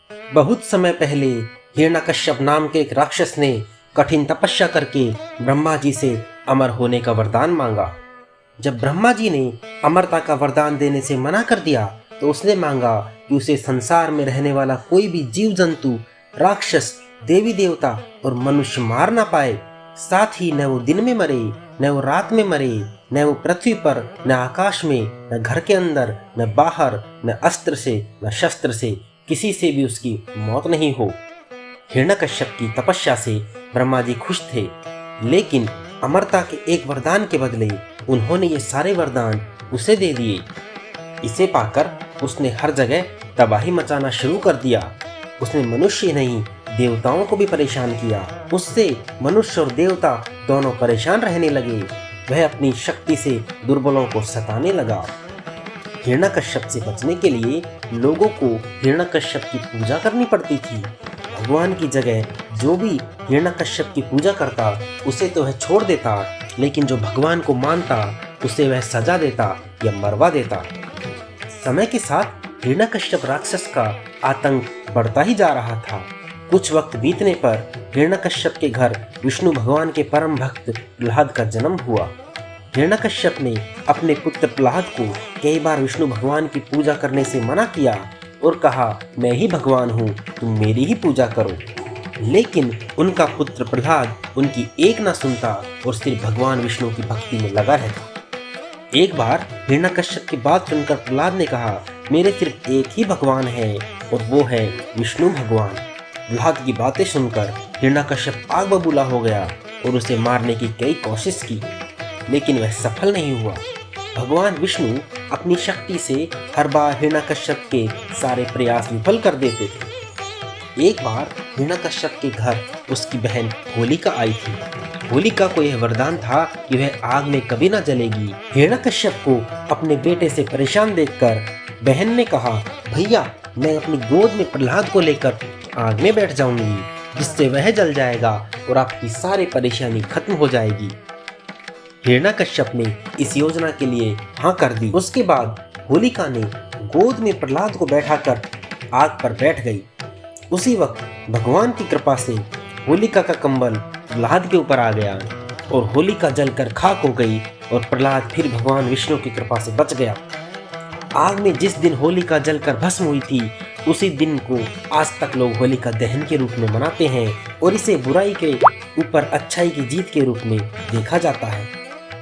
बहुत समय पहले हिरण्यकश्यप नाम के एक राक्षस ने कठिन तपस्या करके ब्रह्मा जी से अमर होने का वरदान मांगा। जब ब्रह्मा जी ने अमरता का वरदान देने से मना कर दिया तो उसने मांगा कि उसे संसार में रहने वाला कोई भी जीव जंतु, राक्षस, देवी देवता और मनुष्य मार ना पाए। साथ ही न वो दिन में मरे, न वो रात में मरे, न वो पृथ्वी पर, न आकाश में, न घर के अंदर, न बाहर, न अस्त्र से, न शस्त्र से किसी से भी उसकी मौत नहीं हो। हिरण्यकश्यप की तपस्या से ब्रह्मा जी खुश थे, लेकिन अमरता के एक वरदान के बदले उन्होंने ये सारे वरदान उसे दे दिए। इसे पाकर उसने हर जगह तबाही मचाना शुरू कर दिया। उसने मनुष्य नहीं, देवताओं को भी परेशान किया। उससे मनुष्य और देवता दोनों परेशान रहने लगे। वह अपनी शक्ति से दुर्बलों को सताने लगा। हिरण्यकश्यप से बचने के लिए लोगों को हिरण्यकश्यप की पूजा करनी पड़ती थी। भगवान की जगह जो भी हिरण्यकश्यप की पूजा करता उसे तो वह छोड़ देता, लेकिन जो भगवान को मानता उसे वह सजा देता या मरवा देता। समय के साथ हिरण्यकश्यप राक्षस का आतंक बढ़ता ही जा रहा था। कुछ वक्त बीतने पर हिरण्यकश्यप के घर विष्णु भगवान के परम भक्त प्रहलाद का जन्म हुआ। हिरण्यकश्यप ने अपने पुत्र प्रहलाद को कई बार विष्णु भगवान की पूजा करने से मना किया और कहा, मैं ही भगवान हूँ, तुम मेरी ही पूजा करो। लेकिन उनका पुत्र प्रहलाद उनकी एक ना सुनता और सिर्फ भगवान विष्णु की भक्ति में लगा रहता। एक बार हिरण्यकश्यप की बात सुनकर प्रहलाद ने कहा, मेरे सिर्फ एक ही भगवान है और वो है विष्णु भगवान। प्रहलाद की बातें सुनकर हिरण्यकश्यप आग बबूला हो गया और उसे मारने की कई कोशिश की, लेकिन वह सफल नहीं हुआ। भगवान विष्णु अपनी शक्ति से हर बार हिरण्यकश्यप के सारे प्रयास विफल कर देते थे। एक बार हिरण्यकश्यप के घर उसकी बहन होलिका आई थी। होलिका को यह वरदान था कि वह आग में कभी न जलेगी। हिरण्यकश्यप को अपने बेटे से परेशान देखकर बहन ने कहा, भैया मैं अपनी गोद में प्रहलाद को लेकर आग में बैठ जाऊंगी, जिससे वह जल जाएगा और आपकी सारी परेशानी खत्म हो जाएगी। हिरण्यकश्यप ने इस योजना के लिए हाँ कर दी। उसके बाद होलिका ने गोद में प्रहलाद को बैठाकर आग पर बैठ गई। उसी वक्त भगवान की कृपा से होलिका का कंबल प्रहलाद के ऊपर आ गया और होलिका जलकर खाक हो गई और प्रहलाद फिर भगवान विष्णु की कृपा से बच गया। आग में जिस दिन होलिका जलकर भस्म हुई थी, उसी दिन को आज तक लोग होलिका दहन के रूप में मनाते हैं और इसे बुराई के ऊपर अच्छाई की जीत के रूप में देखा जाता है।